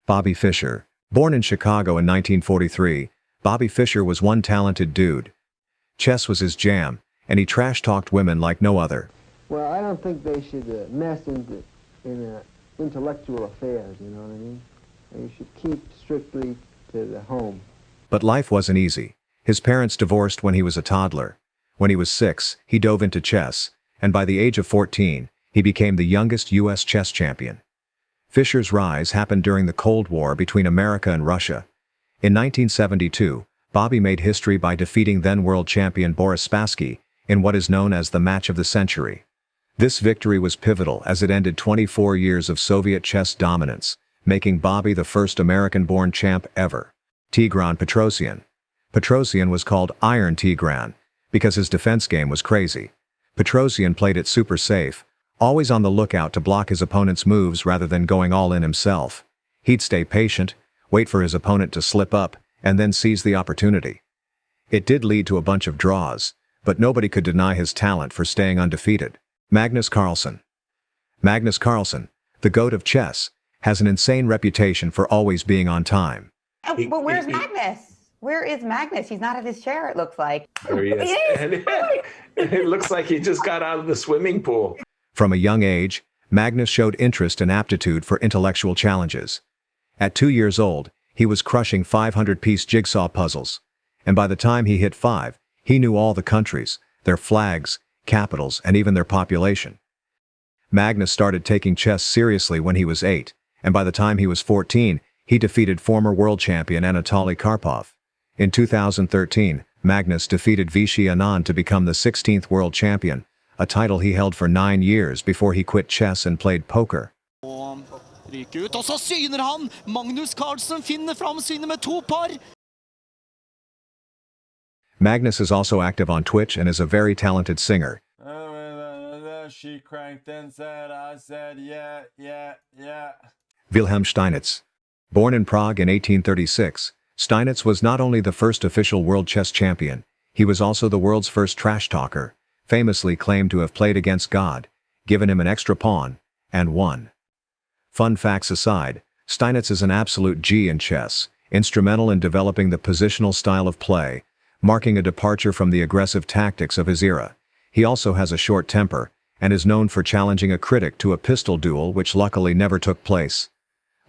Bobby Fischer. Born in Chicago in 1943, Bobby Fischer was one talented dude. Chess was his jam, and he trash-talked women like no other. Well, I don't think they should mess in intellectual affairs, you know what I mean? You should keep strictly to the home. But life wasn't easy. His parents divorced when he was a toddler. When he was 6, he dove into chess, and by the age of 14, he became the youngest U.S. chess champion. Fischer's rise happened during the Cold War between America and Russia. In 1972, Bobby made history by defeating then-world champion Boris Spassky in what is known as the match of the century. This victory was pivotal as it ended 24 years of Soviet chess dominance, making Bobby the first American-born champ ever. Tigran Petrosyan. Petrosyan was called Iron Tigran because his defense game was crazy. Petrosyan played it super safe, always on the lookout to block his opponent's moves rather than going all in himself. He'd stay patient, wait for his opponent to slip up, and then seize the opportunity. It did lead to a bunch of draws, but nobody could deny his talent for staying undefeated. Magnus Carlsen. Magnus Carlsen, the GOAT of chess, has an insane reputation for always being on time. Oh, but where's Magnus? Where is Magnus? He's not at his chair, it looks like. There he is. And it looks like he just got out of the swimming pool. From a young age, Magnus showed interest and aptitude for intellectual challenges. At 2 years old, he was crushing 500-piece jigsaw puzzles. And by the time he hit 5, he knew all the countries, their flags, capitals, and even their population. Magnus started taking chess seriously when he was 8, and by the time he was 14, he defeated former world champion Anatoly Karpov. In 2013, Magnus defeated Vishy Anand to become the 16th world champion, a title he held for 9 years before he quit chess and played poker. Ryker ut, og så syner han! Magnus Carlsen finner fram synet med 2 par! Magnus is also active on Twitch and is a very talented singer. She cranked and said, I said, yeah. Wilhelm Steinitz. Born in Prague in 1836, Steinitz was not only the first official world chess champion, he was also the world's first trash talker, famously claimed to have played against God, given him an extra pawn, and won. Fun facts aside, Steinitz is an absolute G in chess, instrumental in developing the positional style of play, marking a departure from the aggressive tactics of his era. He also has a short temper, and is known for challenging a critic to a pistol duel which luckily never took place.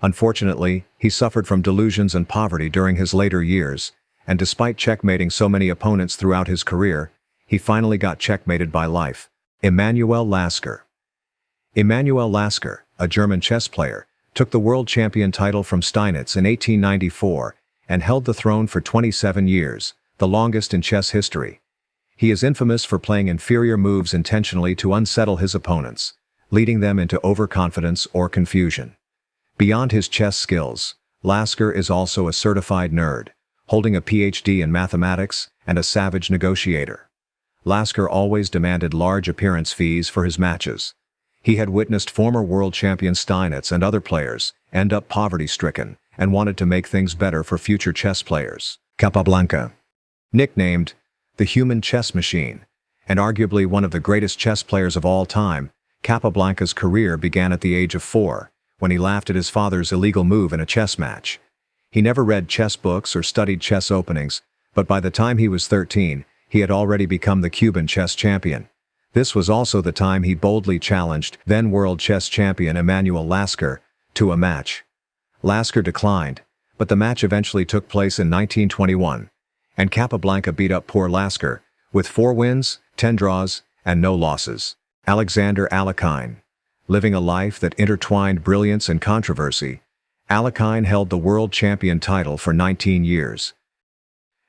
Unfortunately, he suffered from delusions and poverty during his later years, and despite checkmating so many opponents throughout his career, he finally got checkmated by life. Emanuel Lasker. Emanuel Lasker, a German chess player, took the world champion title from Steinitz in 1894, and held the throne for 27 years, the longest in chess history. He is infamous for playing inferior moves intentionally to unsettle his opponents, leading them into overconfidence or confusion. Beyond his chess skills, Lasker is also a certified nerd, holding a PhD in mathematics and a savage negotiator. Lasker always demanded large appearance fees for his matches. He had witnessed former world champion Steinitz and other players end up poverty-stricken and wanted to make things better for future chess players. Capablanca. Nicknamed the Human Chess Machine, and arguably one of the greatest chess players of all time, Capablanca's career began at the age of 4, when he laughed at his father's illegal move in a chess match. He never read chess books or studied chess openings, but by the time he was 13, he had already become the Cuban chess champion. This was also the time he boldly challenged then-world chess champion Emanuel Lasker to a match. Lasker declined, but the match eventually took place in 1921, and Capablanca beat up poor Lasker, with 4 wins, 10 draws, and no losses. Alexander Alekhine. Living a life that intertwined brilliance and controversy, Alekhine held the world champion title for 19 years.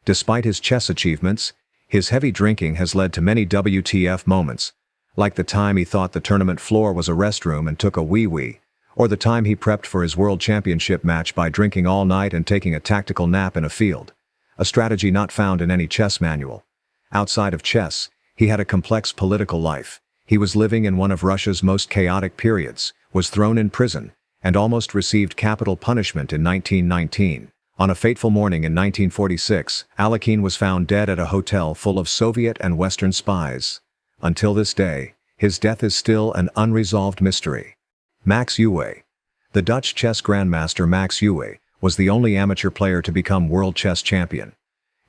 Despite his chess achievements, his heavy drinking has led to many WTF moments, like the time he thought the tournament floor was a restroom and took a wee-wee, or the time he prepped for his world championship match by drinking all night and taking a tactical nap in a field, a strategy not found in any chess manual. Outside of chess, he had a complex political life. He was living in one of Russia's most chaotic periods, was thrown in prison, and almost received capital punishment in 1919. On a fateful morning in 1946, Alekhine was found dead at a hotel full of Soviet and Western spies. Until this day, his death is still an unresolved mystery. Max Euwe. The Dutch chess grandmaster Max Euwe was the only amateur player to become world chess champion.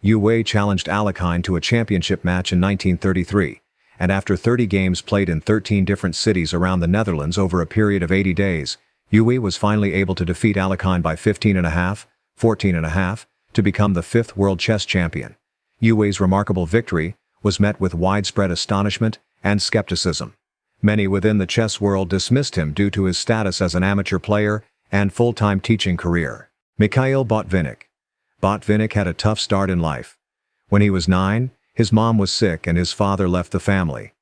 Euwe challenged Alekhine to a championship match in 1933, and after 30 games played in 13 different cities around the Netherlands over a period of 80 days, Euwe was finally able to defeat Alekhine by 15.5, 14.5, to become the 5th world chess champion. Euwe's remarkable victory was met with widespread astonishment and skepticism. Many within the chess world dismissed him due to his status as an amateur player and full-time teaching career. Mikhail Botvinnik. Botvinnik had a tough start in life. When he was 9, his mom was sick and his father left the family.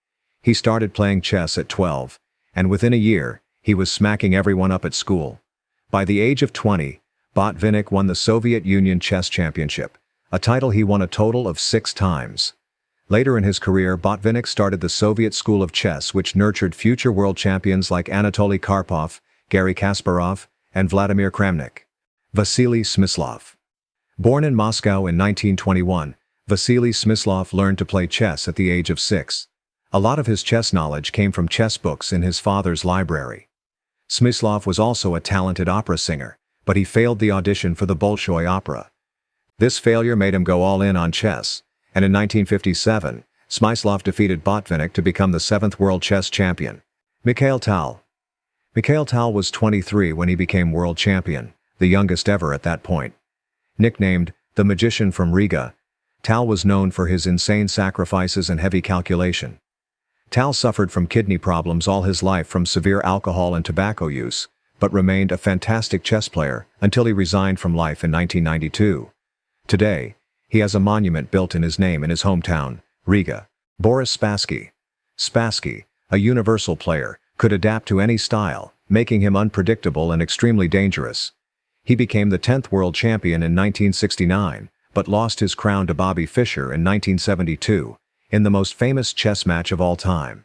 He started playing chess at 12, and within a year, he was smacking everyone up at school. By the age of 20, Botvinnik won the Soviet Union Chess Championship, a title he won a total of 6 times. Later in his career, Botvinnik started the Soviet School of Chess, which nurtured future world champions like Anatoly Karpov, Garry Kasparov, and Vladimir Kramnik. Vasily Smyslov. Born in Moscow in 1921, Vasily Smyslov learned to play chess at the age of 6. A lot of his chess knowledge came from chess books in his father's library. Smyslov was also a talented opera singer, but he failed the audition for the Bolshoi Opera. This failure made him go all in on chess, and in 1957, Smyslov defeated Botvinnik to become the 7th world chess champion. Mikhail Tal. Mikhail Tal was 23 when he became world champion, the youngest ever at that point. Nicknamed the Magician from Riga, Tal was known for his insane sacrifices and heavy calculation. Tal suffered from kidney problems all his life from severe alcohol and tobacco use, but remained a fantastic chess player until he resigned from life in 1992. Today, he has a monument built in his name in his hometown, Riga. Boris Spassky. Spassky, a universal player, could adapt to any style, making him unpredictable and extremely dangerous. He became the 10th world champion in 1969, but lost his crown to Bobby Fischer in 1972, in the most famous chess match of all time.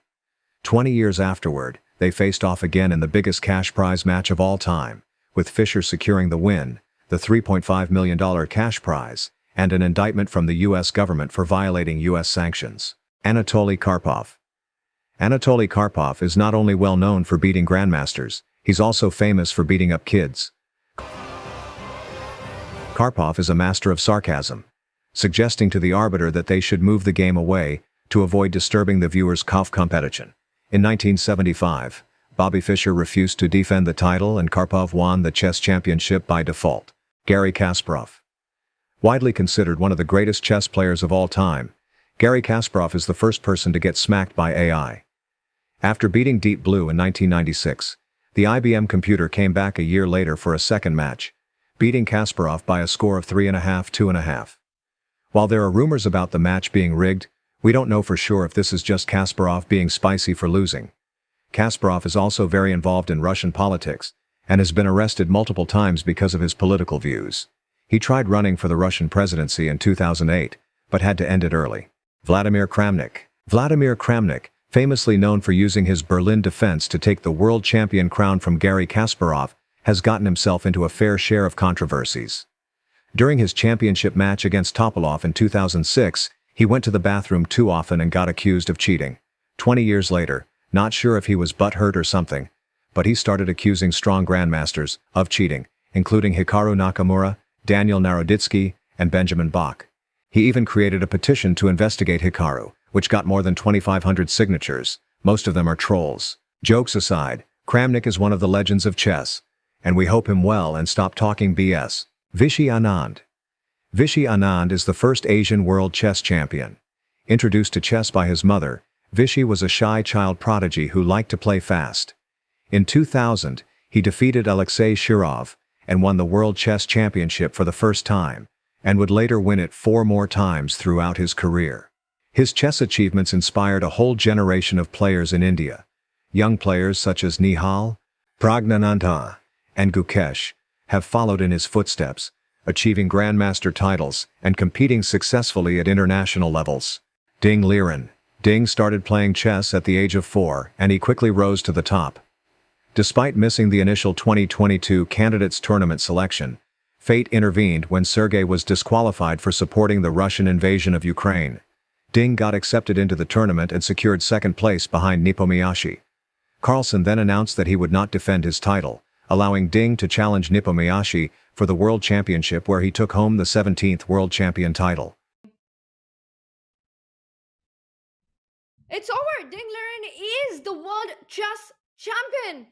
20 years afterward, they faced off again in the biggest cash prize match of all time, with Fischer securing the win, the $3.5 million cash prize, and an indictment from the U.S. government for violating U.S. sanctions. Anatoly Karpov. Anatoly Karpov is not only well known for beating grandmasters, he's also famous for beating up kids. Karpov is a master of sarcasm, suggesting to the arbiter that they should move the game away to avoid disturbing the viewer's competition. In 1975, Bobby Fischer refused to defend the title and Karpov won the chess championship by default. Garry Kasparov. Widely considered one of the greatest chess players of all time, Garry Kasparov is the first person to get smacked by AI. After beating Deep Blue in 1996, the IBM computer came back a year later for a second match, beating Kasparov by a score of 3.5, 2.5. While there are rumors about the match being rigged, we don't know for sure if this is just Kasparov being spicy for losing. Kasparov is also very involved in Russian politics, and has been arrested multiple times because of his political views. He tried running for the Russian presidency in 2008, but had to end it early. Vladimir Kramnik. Vladimir Kramnik, famously known for using his Berlin defense to take the world champion crown from Garry Kasparov, has gotten himself into a fair share of controversies. During his championship match against Topalov in 2006, he went to the bathroom too often and got accused of cheating. 20 years later, not sure if he was butthurt or something, but he started accusing strong grandmasters of cheating, including Hikaru Nakamura, Daniel Naroditsky, and Benjamin Bach. He even created a petition to investigate Hikaru, which got more than 2,500 signatures. Most of them are trolls. Jokes aside, Kramnik is one of the legends of chess, and we hope him well and stop talking BS. Vishy Anand. Vishy Anand is the first Asian world chess champion. Introduced to chess by his mother, Vishy was a shy child prodigy who liked to play fast. In 2000, he defeated Alexei Shirov, and won the World Chess Championship for the first time, and would later win it 4 more times throughout his career. His chess achievements inspired a whole generation of players in India. Young players such as Nihal, Praggnanandhaa, and Gukesh have followed in his footsteps, achieving grandmaster titles and competing successfully at international levels. Ding Liren. Ding started playing chess at the age of 4, and he quickly rose to the top. Despite missing the initial 2022 candidates tournament selection, fate intervened when Sergei was disqualified for supporting the Russian invasion of Ukraine. Ding got accepted into the tournament and secured second place behind Nepomniachtchi. Carlsen then announced that he would not defend his title, allowing Ding to challenge Nippomiyashi for the World Championship where he took home the 17th World Champion title. It's over. Ding Liren is the world chess champion.